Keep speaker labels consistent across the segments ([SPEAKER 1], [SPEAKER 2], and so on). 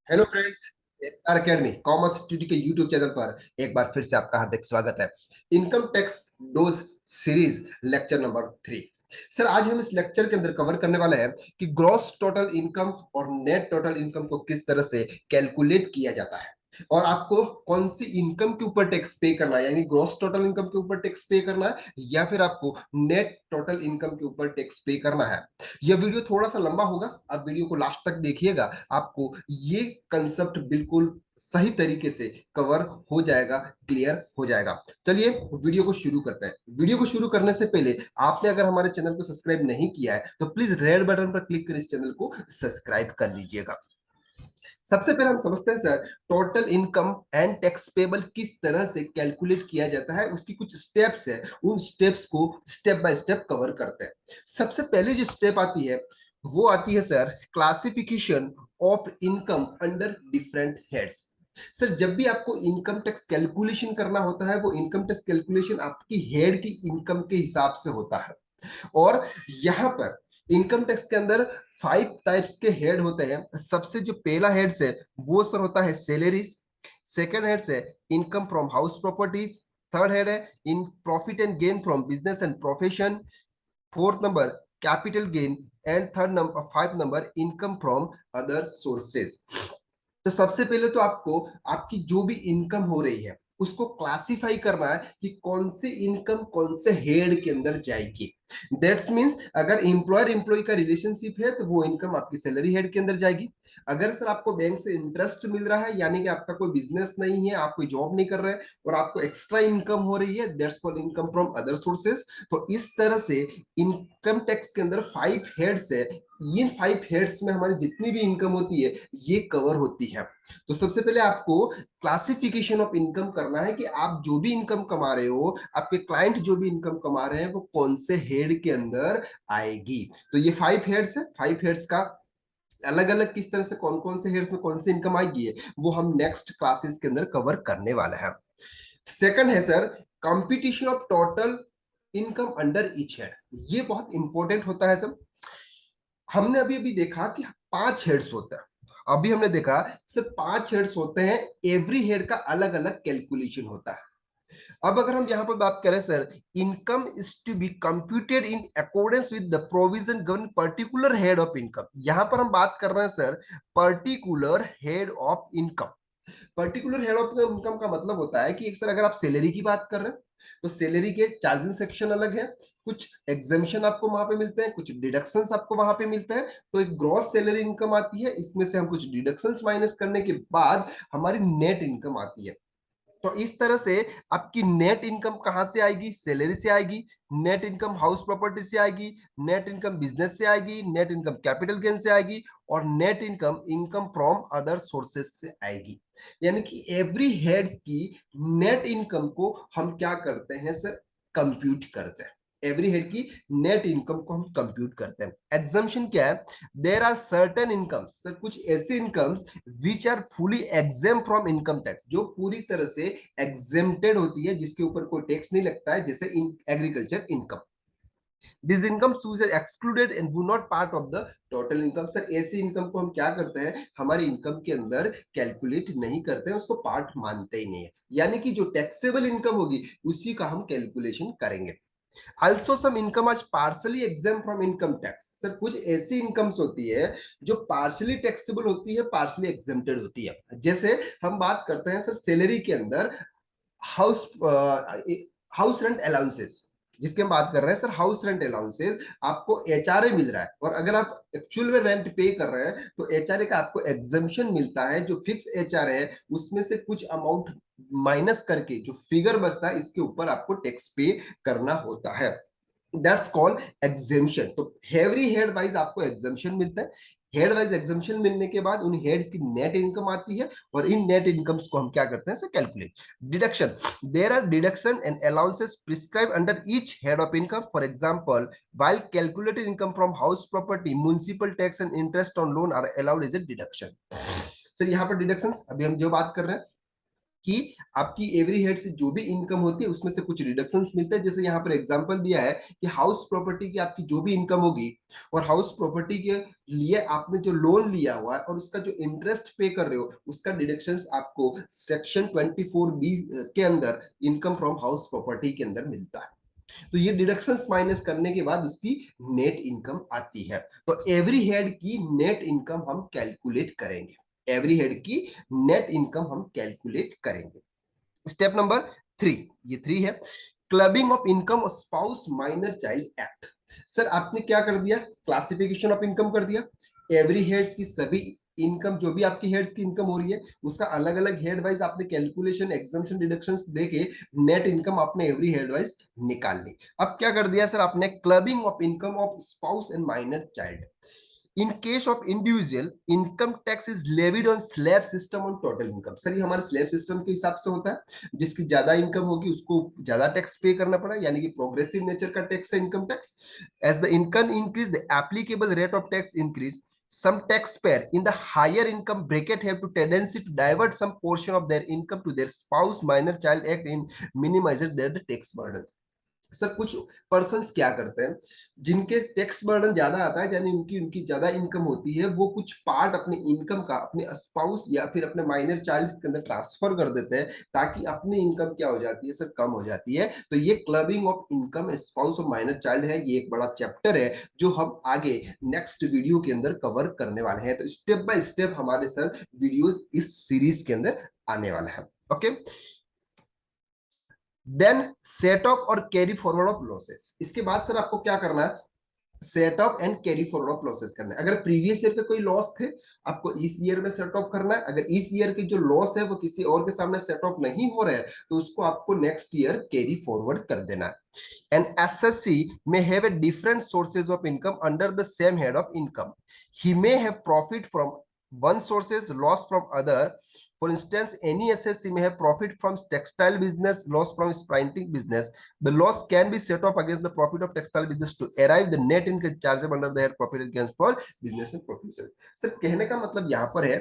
[SPEAKER 1] Hello friends, R academy commerce study के YouTube channel पर एक बार फिर से आपका हार्दिक स्वागत है। Income tax dose series lecture number 3। Sir, आज हम इस लेक्चर के अंदर कवर करने वाले हैं कि ग्रॉस टोटल इनकम और नेट टोटल इनकम को किस तरह से कैलकुलेट किया जाता है और आपको कौन सी इनकम के ऊपर टैक्स पे करना है, यानी ग्रॉस टोटल इनकम के ऊपर टैक्स पे करना है या फिर आपको नेट टोटल इनकम के ऊपर टैक्स पे करना है। यह वीडियो थोड़ा सा लंबा होगा, आप वीडियो को लास्ट तक देखिएगा। आपको ये कंसेप्ट बिल्कुल सही तरीके से कवर हो जाएगा, क्लियर हो जाएगा। चलिए वीडियो को शुरू करते हैं। वीडियो को शुरू करने से पहले आपने अगर हमारे चैनल को सब्सक्राइब नहीं किया है तो प्लीज रेड बटन पर क्लिक कर इस चैनल को सब्सक्राइब कर लीजिएगा। सबसे पहले हम समझते हैं sir, total income and tax payable किस तरह से कैलकुलेट किया जाता है, उसकी कुछ स्टेप्स है। उन स्टेप्स को स्टेप बाय स्टेप कवर करते हैं। सबसे पहले जो स्टेप आती है वो आती है sir, classification of income under different heads. Sir, जब भी आपको इनकम टैक्स कैलकुलेशन करना होता है वो इनकम टैक्स कैलकुलेशन आपकी हेड की इनकम के हिसाब से होता है। और यहाँ पर इनकम टैक्स के अंदर 5 टाइप्स के हेड होते हैं। सबसे जो पहला हेड्स है वो सर होता है सैलरीज। सेकंड हेड्स है income from house properties. Third head है इन profit and gain from business and profession. Fourth number capital gain. And third number 5 number income from other sources. तो सबसे पहले तो आपको आपकी जो भी इनकम हो रही है उसको क्लासिफाई करना है कि कौन से इनकम कौन से हेड के अंदर जाएगी। दैट्स मीन्स अगर एम्प्लॉयर एम्प्लॉय का रिलेशनशिप है तो वो इनकम आपकी सैलरी हेड के अंदर जाएगी। अगर सर आपको बैंक से इंटरेस्ट मिल रहा है, यानी कि आपका कोई बिजनेस नहीं है, आप कोई जॉब नहीं कर रहे हैं और आपको एक्स्ट्रा इनकम हो रही है, that's called income from other sources. तो इस तरह से इनकम टैक्स के अंदर 5 हेड्स है। इन 5 हेड्स में हमारी जितनी भी इनकम होती है ये कवर होती है। तो सबसे पहले आपको क्लासिफिकेशन ऑफ इनकम करना है कि आप जो भी इनकम कमा रहे हो, आपके क्लाइंट जो भी इनकम कमा रहे हैं वो कौन से हेड के अंदर आएगी। तो ये 5 हेड्स है। 5 हेड्स का अलग अलग किस तरह से कौन कौन से हेड्स में कौन सी इनकम आएगी है वो हम नेक्स्ट क्लासेस के अंदर कवर करने वाले हैं। सेकंड है sir, competition of total income under each head. ये बहुत इंपॉर्टेंट होता है सर। हमने अभी अभी देखा कि 5 हेड्स होता है। अभी हमने देखा सिर्फ 5 हेड्स होते हैं, एवरी हेड का अलग अलग कैलकुलेशन होता है। अब अगर हम यहां पर बात करें sir, income is to be computed in accordance with the provision govern particular head of income. यहां पर हम बात कर रहे हैं sir, particular head of income. Particular head of income का मतलब होता है कि एक सर अगर आप सैलरी की बात कर रहे हैं तो सैलरी के चार्जिंग सेक्शन अलग है, कुछ एग्जामेशन आपको वहां पे मिलते हैं, कुछ डिडक्शंस आपको वहां पे मिलते हैं। तो एक ग्रॉस सैलरी इनकम आती है, इसमें से हम कुछ डिडक्शंस माइनस करने के बाद हमारी नेट इनकम आती है। तो इस तरह से आपकी नेट इनकम कहां से आएगी, सैलरी से आएगी। नेट इनकम हाउस प्रॉपर्टी से आएगी। नेट इनकम बिजनेस से आएगी। नेट इनकम कैपिटल गेन से आएगी। और net income income from other sources से आएगी। यानी कि एवरी हेड्स की नेट इनकम को हम क्या करते हैं सर, कंप्यूट करते हैं। एवरी हेड की नेट इनकम को हम कंप्यूट करते हैं। एग्जाम्पशन क्या है, there are certain incomes, sir कुछ ऐसे incomes which are fully exempt from income tax, जो पूरी तरह से एग्जेम्प्टेड होती है, जिसके ऊपर कोई टैक्स नहीं लगता है, जैसे in agriculture income. This income excluded and वो not part of the total income. Sir ऐसी इनकम को हम क्या करते हैं, हमारी इनकम के अंदर कैलकुलेट नहीं करते हैं, उसको पार्ट मानते ही नहीं है। यानी कि जो टैक्सेबल इनकम होगी उसी का हम कैलकुलेशन करेंगे। Also some income आज partially exempt from income tax। Sir कुछ ऐसी इनकम्स होती है जो पार्शली टैक्सेबल होती है, पार्शली एग्जेम्प्टेड होती है। जैसे हम बात करते हैं सर सैलरी के अंदर हाउस हाउस रेंट अलाउंसेस, जिसकी हम बात कर रहे हैं सर, हाउस रेंट अलाउंसेस आपको एचआरए मिल रहा है और अगर आप एक्चुअल में रेंट पे कर रहे हैं तो एचआरए का आपको एग्जाम्पशन मिलता है। जो फिक्स एचआरए है उसमें से कुछ अमाउंट माइनस करके जो फिगर बचता है इसके ऊपर आपको टैक्स पे करना होता है। That's called exemption. तो एवरी हेड वाइज आपको एग्जेम्पशन मिलता है। हेड वाइज एग्जाम्पशन मिलने के बाद उन हेड्स की नेट इनकम आती है और इन नेट इनकम्स को हम क्या करते हैं sir, calculate. Deduction, there are deduction and allowances prescribe under each head of income. For example, while calculated income from house property, municipal tax and interest on loan are allowed as a deduction। Sir यहाँ पर deductions अभी हम जो बात कर रहे हैं, कि आपकी एवरी हेड से जो भी इनकम होती है उसमें से कुछ रिडक्शंस मिलते हैं। जैसे यहाँ पर एग्जांपल दिया है कि हाउस प्रॉपर्टी की आपकी जो भी इनकम होगी और हाउस प्रॉपर्टी के लिए आपने जो लोन लिया हुआ है और उसका जो इंटरेस्ट पे कर रहे हो उसका डिडक्शंस आपको सेक्शन 24B के अंदर इनकम फ्रॉम हाउस प्रॉपर्टी के अंदर मिलता है। तो ये डिडक्शंस माइनस करने के बाद उसकी नेट इनकम आती है। तो एवरी हेड की नेट इनकम हम कैलकुलेट करेंगे। एवरी हेड की नेट इनकम हम कैलकुलेट करेंगे। स्टेप नंबर 3, ये 3 है, क्लबिंग ऑफ इनकम और spouse minor child act. Sir आपने क्या कर दिया, क्लासिफिकेशन ऑफ इनकम कर दिया। एवरी हेड्स की सभी इनकम, जो भी आपकी हेड्स की इनकम हो रही है उसका अलग अलग हेड वाइज आपने कैलकुलेशन, एग्जम्पशन, डिडक्शंस देके नेट इनकम आपने एवरी हेड वाइज निकाल ली। अब क्या कर दिया सर आपने, clubbing of income of spouse and minor child. In case of individual income tax is levied on slab system on total income. Sir ये हमारे स्लैब सिस्टम के हिसाब से होता है, जिसकी ज्यादा इनकम होगी उसको ज्यादा टैक्स पे करना पड़ा, यानी कि प्रोग्रेसिव नेचर का टैक्स है income tax. As the income increase the applicable rate of tax increase, some taxpayer in the higher income bracket have to tendency to divert some portion of their income to their spouse minor child act in minimizing their tax burden। Sir कुछ persons क्या करते हैं, जिनके tax burden ज्यादा आता है, यानी उनकी उनकी ज्यादा इनकम होती है, वो कुछ पार्ट अपने इनकम का अपने स्पाउस या फिर अपने माइनर चाइल्ड के अंदर ट्रांसफर कर देते हैं, ताकि अपनी इनकम क्या हो जाती है सर, कम हो जाती है। तो ये क्लबिंग ऑफ इनकम स्पाउस और माइनर चाइल्ड है, ये एक बड़ा चैप्टर है जो हम आगे नेक्स्ट वीडियो के अंदर कवर करने वाले हैं। तो स्टेप बाय स्टेप हमारे सर वीडियोस इस सीरीज के अंदर आने वाले हैं। ओके, देन सेट ऑफ और कैरी फॉरवर्ड ऑफ लॉसेस। इसके बाद सर आपको क्या करना है, set of and carry forward of losses करना है। अगर प्रीवियस ईयर के कोई लॉस थे, आपको इस ईयर में सेट ऑफ करना है। अगर इस ईयर के जो लॉस है वो किसी और के सामने सेट ऑफ नहीं हो रहे हैं, तो उसको आपको नेक्स्ट ईयर कैरी फॉरवर्ड कर देना है। An SSC may have a different sources of income under the same head of income. He may have profit from one sources, loss from other. For instance, any SSC may have profit from textile business, loss from printing business. The loss can be set off against the profit of textile business to arrive the net income chargeable under the head profit gains for business and profit। Sir कहने का मतलब यहाँ पर है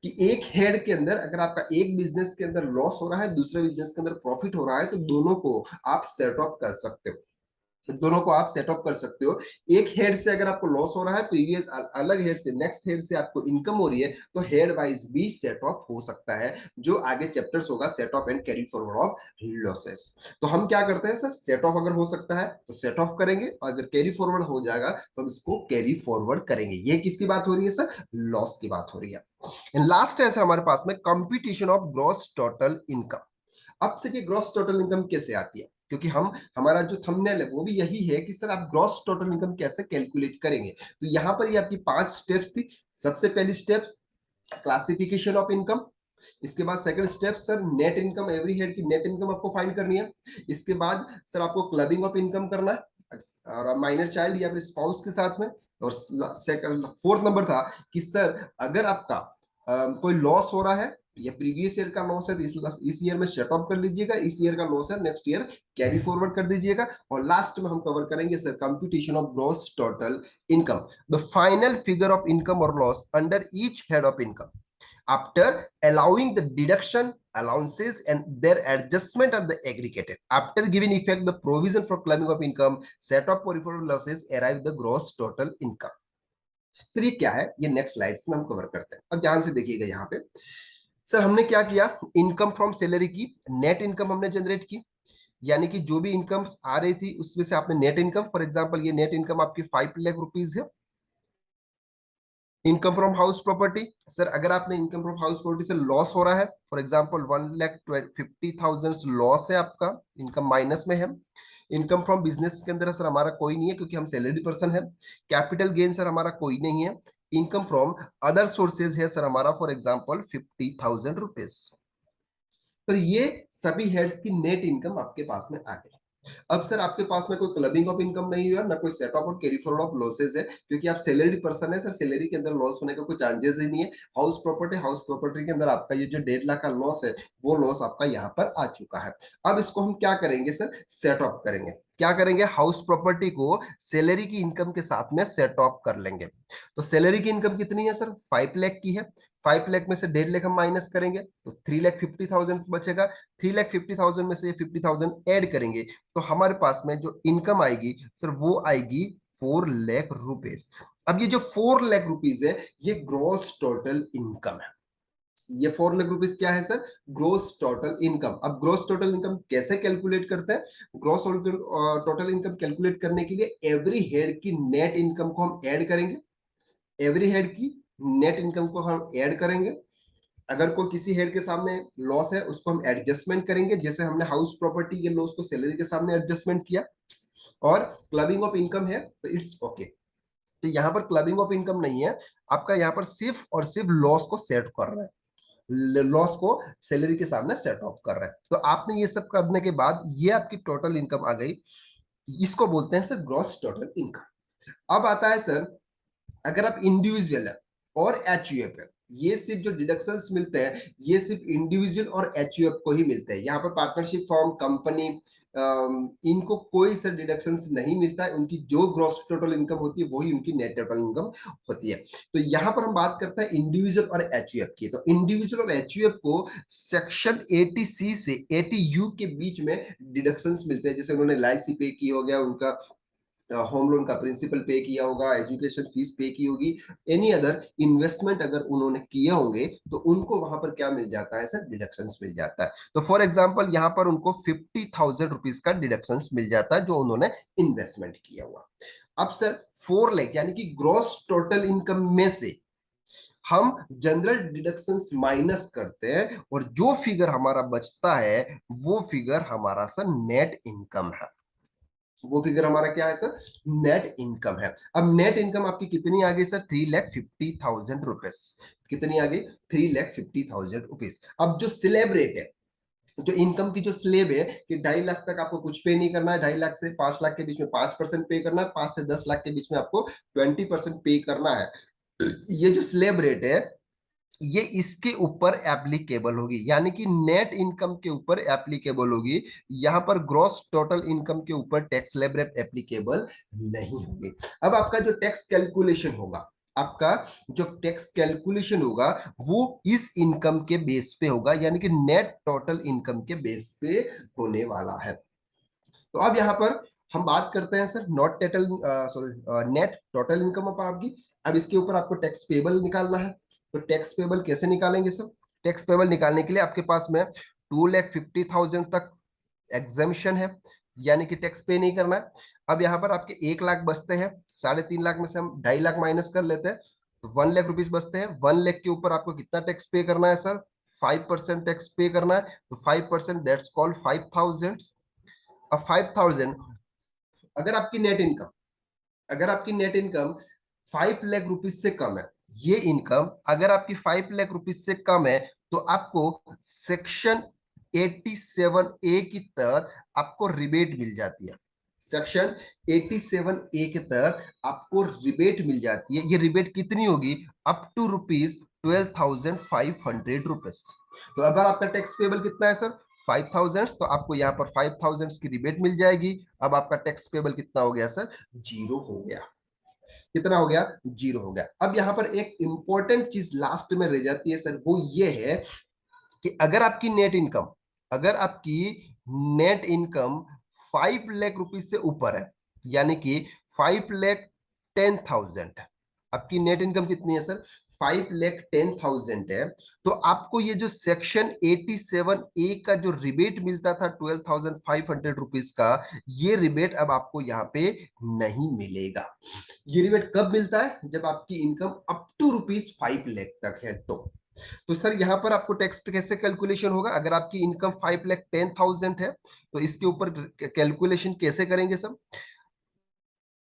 [SPEAKER 1] कि एक head के अंदर अगर आपका एक बिजनेस के अंदर लॉस हो रहा है, दूसरे बिजनेस के अंदर प्रॉफिट हो रहा है, तो दोनों को आप सेट ऑफ कर सकते हो। दोनों को आप सेट ऑफ कर सकते हो। एक हेड से अगर आपको लॉस हो रहा है, प्रीवियस अलग हेड से, नेक्स्ट हेड से आपको इनकम हो रही है, तो हेड वाइज भी सेट ऑफ हो सकता है, जो आगे चैप्टर्स होगा set of and carry forward of losses. तो हम क्या करते हैं सर, सेट ऑफ अगर हो सकता है तो सेट ऑफ करेंगे, और अगर कैरी फॉरवर्ड हो जाएगा तो हम इसको कैरी फॉरवर्ड करेंगे। ये किसकी बात हो रही है सर, लॉस की बात हो रही है। एंड लास्ट है सर हमारे पास में competition of gross total income. अब से ग्रॉस टोटल इनकम कैसे आती है, क्योंकि हम, हमारा जो थंबनेल है वो भी यही है कि सर आप ग्रॉस टोटल इनकम कैसे कैलकुलेट करेंगे। तो यहाँ पर ये आपकी 5 स्टेप्स थी। सबसे पहली स्टेप क्लासिफिकेशन ऑफ इनकम। इसके बाद second step sir net income, every head की नेट इनकम आपको फाइंड करनी है। इसके बाद सर आपको क्लबिंग ऑफ इनकम करना है और माइनर चाइल्ड या फिर स्पाउस के साथ में। और सेकंड फोर्थ नंबर था कि सर अगर आपका कोई लॉस हो रहा है या प्रीवियस ईयर का लॉस है, तो इस ईयर में शट ऑफ कर लीजिएगा, इस ईयर का लॉस है नेक्स्ट ईयर कैरी फॉरवर्ड कर दीजिएगा। और लास्ट में हम कवर करेंगे sir computation of gross total income, the final figure of income और loss under each head of income after allowing the deduction, allowances and their adjustment are the aggregated. After giving effect the provision for claiming of income, set off for losses, arrive the gross total income। Sir ये क्या है, ये next slides में हम cover करते हैं। अब ध्यान से देखिएगा यहाँ पे सर हमने क्या किया, इनकम फ्रॉम सैलरी की नेट इनकम हमने जनरेट की, यानी कि जो भी इनकम आ रही थी उसमें से आपने नेट इनकम, फॉर एग्जांपल ये नेट इनकम आपकी 5 लाख रुपीज है। Income from house property, sir अगर आपने इनकम फ्रॉम हाउस प्रॉपर्टी से लॉस हो रहा है, फॉर एग्जांपल 1,50,000 लॉस है आपका, इनकम माइनस में है। इनकम फ्रॉम बिजनेस के अंदर सर हमारा कोई नहीं है क्योंकि हम सैलरी पर्सन है। कैपिटल गेन सर हमारा कोई नहीं है। इनकम फ्रॉम अदर सोर्सेज है सर हमारा, फॉर एग्जांपल 50,000 रुपीज। तो ये सभी हेड्स की नेट इनकम आपके पास में आ गई। अब सर आपके पास में कोई क्लबिंग ऑफ इनकम नहीं है, ना कोई सेट ऑफ और कैरी फॉरवर्ड ऑफ लॉसेस है, क्योंकि आप सैलरी पर्सन है सर, सैलरी के अंदर लॉस होने का कोई चांसेस ही नहीं है। हाउस प्रॉपर्टी के अंदर आपका ये जो 1.5 लाख का लॉस है, वो लॉस आपका यहाँ पर आ चुका है। अब इसको हम क्या करेंगे सर, सेट ऑफ करेंगे। क्या करेंगे, हाउस प्रॉपर्टी को सैलरी की इनकम के साथ में सेट ऑफ कर लेंगे। तो सैलरी की इनकम कितनी है सर, 5 लाख की है। 5 लाख में से 1.5 लाख हम माइनस करेंगे तो 3,50,000 बचेगा। 3,50,000 में से 50,000 ऐड करेंगे तो हमारे पास में जो इनकम आएगी सर वो आएगी 4 लाख रुपीज। अब ये जो 4 लाख रुपीज है ये ग्रॉस टोटल इनकम है। ये 4 लाख रुपीज क्या है सर, ग्रोस टोटल इनकम। अब ग्रोस टोटल इनकम कैसे कैलकुलेट करते हैं, ग्रोस टोटल इनकम कैलकुलेट करने के लिए एवरी हेड की नेट इनकम को हम ऐड करेंगे। एवरी हेड की नेट इनकम को हम ऐड करेंगे। अगर कोई किसी हेड के सामने लॉस है उसको हम एडजस्टमेंट करेंगे, जैसे हमने हाउस प्रॉपर्टी के लॉस को सैलरी के सामने एडजस्टमेंट किया। और क्लबिंग ऑफ इनकम है तो इट्स ओके। तो यहाँ पर क्लबिंग ऑफ इनकम नहीं है, आपका यहाँ पर सिर्फ और सिर्फ लॉस को सेट कर रहा है, लॉस को सैलरी के सामने सेट ऑफ कर रहा है। तो आपने ये सब करने के बाद ये आपकी टोटल इनकम आ गई, इसको बोलते हैं सर ग्रॉस टोटल इनकम। अब आता है सर, अगर आप इंडिविजुअल है और एचयूएफ है, ये सिर्फ जो डिडक्शंस मिलते हैं ये सिर्फ इंडिविजुअल और एचयूएफ को ही मिलते हैं। यहाँ पर पार्टनरशिप फॉर्म, कंपनी, इनको कोई सर डिडक्शंस नहीं मिलता है। उनकी जो ग्रॉस टोटल इनकम होती है वही उनकी नेट टोटल इनकम होती है। तो यहाँ पर हम बात करते हैं इंडिविजुअल और एचयूएफ की। तो इंडिविजुअल और एचयूएफ को सेक्शन 80C से 80U के बीच में डिडक्शंस मिलते हैं। जैसे उन्होंने LIC पे की हो गया, उनका होम लोन का प्रिंसिपल पे किया होगा, एजुकेशन फीस पे की होगी, एनी अदर इन्वेस्टमेंट अगर उन्होंने किए होंगे तो उनको वहां पर क्या मिल जाता है सर, डिडक्शंस मिल जाता है। तो फॉर एग्जांपल यहाँ पर उनको 50,000 रुपीज का डिडक्शंस मिल जाता है जो उन्होंने इन्वेस्टमेंट किया हुआ। अब सर 4 लाख यानी कि ग्रॉस टोटल इनकम में से हम जनरल डिडक्शंस माइनस करते हैं और जो फिगर हमारा बचता है वो फिगर हमारा सर नेट इनकम है। वो फिगर हमारा क्या है सर, नेट इनकम है। अब नेट इनकम आपकी कितनी आ गई सर, 3,50,000 रुपीज। कितनी आ गई, 3,50,000 रुपीज। अब जो स्लैब रेट है, जो इनकम की जो स्लेब है कि 2.5 लाख तक आपको कुछ पे नहीं करना है, 2.5 लाख से 5 लाख के बीच में 5% पे करना है, 5 से 10 लाख के बीच में आपको 20% पे करना है। ये जो स्लेब रेट है ये इसके ऊपर एप्लीकेबल होगी, यानी कि नेट इनकम के ऊपर एप्लीकेबल होगी। यहां पर ग्रॉस टोटल इनकम के ऊपर टैक्स स्लैब रेट एप्लीकेबल नहीं होगी। अब आपका जो टैक्स कैलकुलेशन होगा, आपका जो टैक्स कैलकुलेशन होगा वो इस इनकम के बेस पे होगा, यानी कि नेट टोटल इनकम के बेस पे होने वाला है। तो अब यहां पर हम बात करते हैं sir not total, sorry, net total income of आपकी। अब इसके ऊपर आपको टैक्स पेबल निकालना है। तो टैक्स पेबल कैसे निकालेंगे सर, टैक्स पेबल निकालने के लिए आपके पास में 2,50,000 तक एग्जामिशन है, यानी कि टैक्स पे नहीं करना है। अब यहाँ पर आपके 1 लाख बचते हैं, 3.5 लाख में से हम 2.5 लाख माइनस कर लेते हैं तो 1 लाख रुपीज बचते हैं। 1 लाख के ऊपर आपको कितना टैक्स पे करना है सर, 5% टैक्स पे करना है। तो 5% दैट्स कॉल्ड 5,000। अब 5,000, अगर आपकी नेट इनकम, अगर आपकी नेट इनकम 5 लाख रुपीज से कम है, ये इनकम अगर आपकी 5 लाख रुपीज से कम है तो आपको सेक्शन 87A के तहत आपको रिबेट मिल जाती है। सेक्शन 87A के तहत आपको रिबेट मिल जाती है। ये रिबेट कितनी होगी, अप टू ₹12,500। तो अगर आपका टैक्स पेबल कितना है सर, 5,000, तो आपको यहाँ पर 5,000 की रिबेट मिल जाएगी। अब आपका टैक्स पेबल कितना हो गया सर, 0 हो गया। कितना हो गया, 0 हो गया। अब यहाँ पर एक इंपॉर्टेंट चीज लास्ट में रह जाती है सर, वो ये है कि अगर आपकी नेट इनकम, अगर आपकी नेट इनकम 5 लाख रुपीज से ऊपर है, यानी कि 5,10,000, आपकी नेट इनकम कितनी है सर, 5,10,000 है, तो आपको ये जो सेक्शन 87A का जो रिबेट मिलता था 12,500 रुपीज का, ये रिबेट अब आपको यहाँ पे नहीं मिलेगा। ये रिबेट कब मिलता है, जब आपकी इनकम अप टू ₹5 लाख तक है। तो सर यहाँ पर आपको टैक्स पे कैसे कैलकुलेशन होगा, अगर आपकी इनकम 5,10,000 है तो इसके ऊपर कैलकुलेशन कैसे करेंगे सर,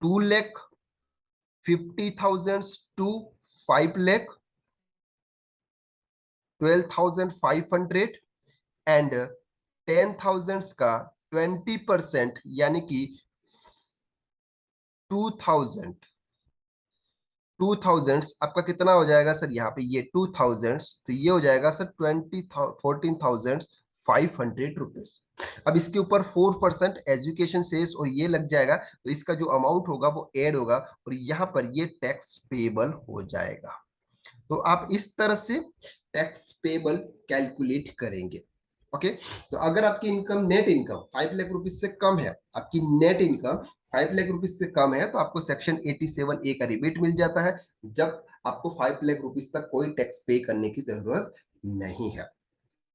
[SPEAKER 1] 2,50,000 टू 5,12,500 एंड 10,000 का 20% यानी कि 2,000। 2,000 आपका कितना हो जाएगा सर, यहाँ पे ये 2,000, तो ये हो जाएगा सर 14,500 500 रुपीज। अब इसके ऊपर 4% एजुकेशन सेस और ये लग जाएगा, तो इसका जो अमाउंट होगा वो ऐड होगा और यहाँ पर ये टैक्स पेबल हो जाएगा। तो आप इस तरह से टैक्स पेबल कैलकुलेट करेंगे। ओके, तो अगर आपकी income, net income 5 lakh rupees से कम है, आपकी नेट इनकम 5 लाख रुपीज से कम है, तो आपको सेक्शन 87A का रिबेट मिल जाता है, जब आपको 5 लाख रुपीज तक कोई टैक्स पे करने की जरूरत नहीं है।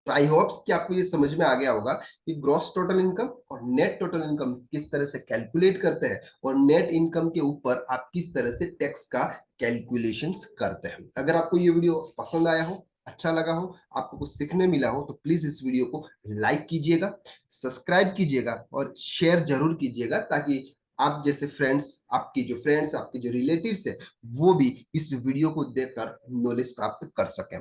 [SPEAKER 1] तो आई होप्स कि आपको ये समझ में आ गया होगा कि ग्रॉस टोटल इनकम और नेट टोटल इनकम किस तरह से कैलकुलेट करते हैं और नेट इनकम के ऊपर आप किस तरह से टैक्स का कैलकुलेशंस करते हैं। अगर आपको ये वीडियो पसंद आया हो, अच्छा लगा हो, आपको कुछ सीखने मिला हो, तो प्लीज इस वीडियो को लाइक कीजिएगा, सब्सक्राइब कीजिएगा और शेयर जरूर कीजिएगा, ताकि आप जैसे फ्रेंड्स, आपकी जो फ्रेंड्स, आपके जो रिलेटिव्स है, वो भी इस वीडियो को देखकर नॉलेज प्राप्त कर सकें।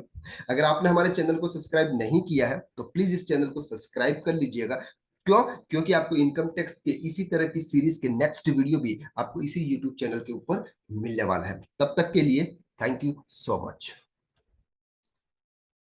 [SPEAKER 1] अगर आपने हमारे चैनल को सब्सक्राइब नहीं किया है तो प्लीज इस चैनल को सब्सक्राइब कर लीजिएगा। क्यों? क्योंकि आपको इनकम टैक्स के इसी तरह की सीरीज के नेक्स्ट वीडियो भी आपको इसी यूट्यूब चैनल के ऊपर मिलने वाला है। तब तक के लिए थैंक यू सो मच।